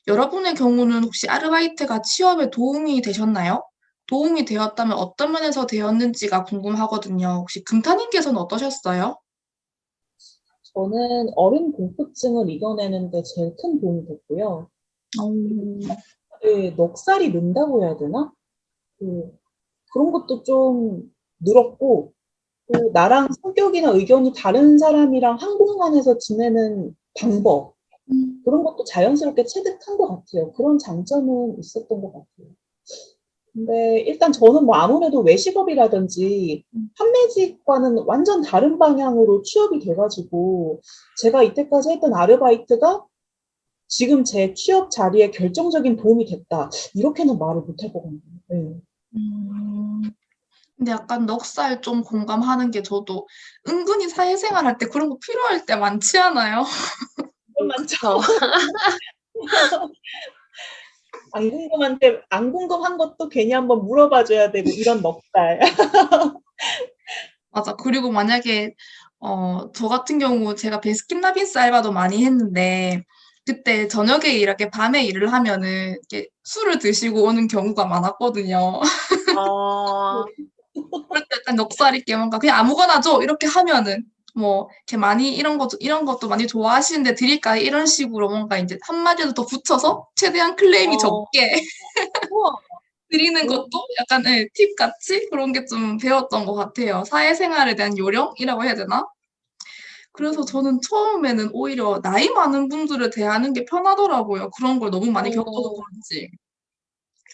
여러분의 경우는 혹시 아르바이트가 취업에 도움이 되셨나요? 도움이 되었다면 어떤 면에서 되었는지가 궁금하거든요. 혹시 금타님께서는 어떠셨어요? 저는 어린 공포증을 이겨내는데 제일 큰 도움이 됐고요. 음, 네, 넉살이 는다고 해야 되나? 그, 그런 것도 좀 늘었고, 또 나랑 성격이나 의견이 다른 사람이랑 한 공간에서 지내는 방법, 그런 것도 자연스럽게 체득한 것 같아요. 그런 장점은 있었던 것 같아요. 근데 일단 저는 뭐 아무래도 외식업이라든지 판매직과는 완전 다른 방향으로 취업이 돼가지고 제가 이때까지 했던 아르바이트가 지금 제 취업 자리에 결정적인 도움이 됐다. 이렇게는 말을 못할 것 같네요. 네. 음, 근데 약간 넉살 좀 공감하는 게 저도 은근히 사회생활 할 때 그런 거 필요할 때 많지 않아요? 좀 많죠. 그쵸. 안 궁금한 것도 괜히 한번 물어봐줘야 되고 이런 넉살. 맞아. 그리고 만약에 저 같은 경우 제가 베스킨라빈스 알바도 많이 했는데 그때 저녁에 일하게 밤에 일을 하면은 이렇게 술을 드시고 오는 경우가 많았거든요. 어, 그럴 때 약간 넉살 있게 뭔가 그냥 아무거나 줘 이렇게 하면은 뭐 이렇게 많이 이런 것도 많이 좋아하시는데 드릴까요? 이런 식으로 뭔가 이제 한마디라도 더 붙여서 최대한 클레임이 어, 적게 우와, 드리는 오, 것도 약간 예, 팁 같이 그런 게 좀 배웠던 것 같아요. 사회생활에 대한 요령이라고 해야 되나? 그래서 저는 처음에는 오히려 나이 많은 분들을 대하는 게 편하더라고요. 그런 걸 너무 많이 겪어서 음, 그런지.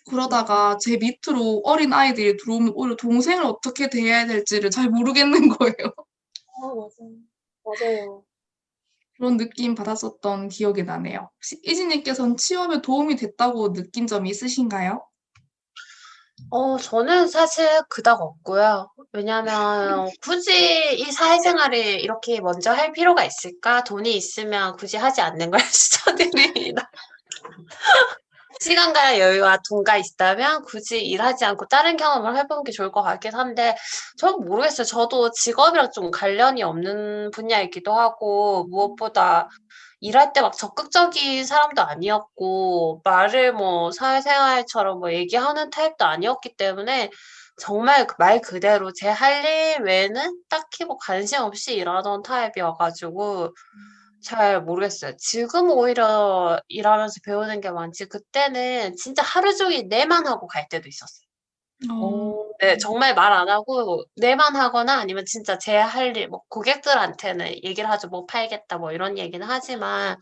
그러다가 제 밑으로 어린 아이들이 들어오면 오히려 동생을 어떻게 대해야 될지를 잘 모르겠는 거예요. 맞아요. 맞아요. 그런 느낌 받았었던 기억이 나네요. 혹시 이진님께서는 취업에 도움이 됐다고 느낀 점이 있으신가요? 저는 사실 그닥 없고요. 왜냐면 굳이 이 사회생활을 이렇게 먼저 할 필요가 있을까? 돈이 있으면 굳이 하지 않는 걸 추천드립니다. 시간과 여유와 돈가 있다면 굳이 일하지 않고 다른 경험을 해보는 게 좋을 것 같긴 한데, 전 모르겠어요. 저도 직업이랑 좀 관련이 없는 분야이기도 하고, 무엇보다 일할 때 막 적극적인 사람도 아니었고, 말을 뭐 사회생활처럼 뭐 얘기하는 타입도 아니었기 때문에, 정말 말 그대로 제 할 일 외에는 딱히 뭐 관심 없이 일하던 타입이어가지고, 잘 모르겠어요. 지금 오히려 일하면서 배우는 게 많지, 그때는 진짜 하루 종일 내만 하고 갈 때도 있었어요. 어, 네, 정말 말 안 하고 내만 하거나 아니면 진짜 제 할 일, 뭐 고객들한테는 얘기를 하죠. 뭐 팔겠다, 뭐 이런 얘기는 하지만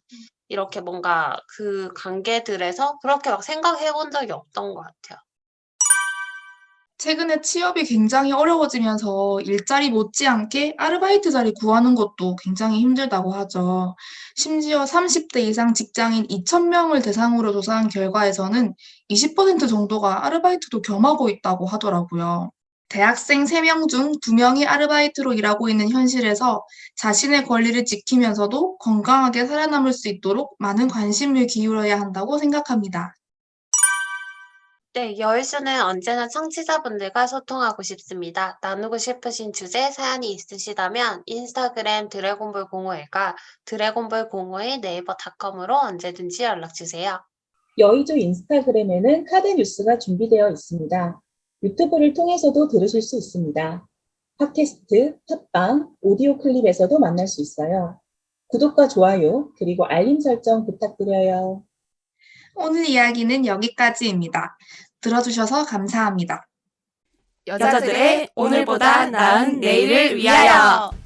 이렇게 뭔가 그 관계들에서 그렇게 막 생각해 본 적이 없던 것 같아요. 최근에 취업이 굉장히 어려워지면서 일자리 못지않게 아르바이트 자리 구하는 것도 굉장히 힘들다고 하죠. 심지어 30대 이상 직장인 2,000명을 대상으로 조사한 결과에서는 20% 정도가 아르바이트도 겸하고 있다고 하더라고요. 대학생 3명 중 2명이 아르바이트로 일하고 있는 현실에서 자신의 권리를 지키면서도 건강하게 살아남을 수 있도록 많은 관심을 기울여야 한다고 생각합니다. 네, 여의수는 언제나 청취자분들과 소통하고 싶습니다. 나누고 싶으신 주제, 사연이 있으시다면 인스타그램 드래곤볼 05일과 드래곤볼 05일 네이버닷컴으로 언제든지 연락주세요. 여의도 인스타그램에는 카드 뉴스가 준비되어 있습니다. 유튜브를 통해서도 들으실 수 있습니다. 팟캐스트, 팟빵, 오디오 클립에서도 만날 수 있어요. 구독과 좋아요, 그리고 알림 설정 부탁드려요. 오늘 이야기는 여기까지입니다. 들어주셔서 감사합니다. 여자들의 오늘보다 나은 내일을 위하여!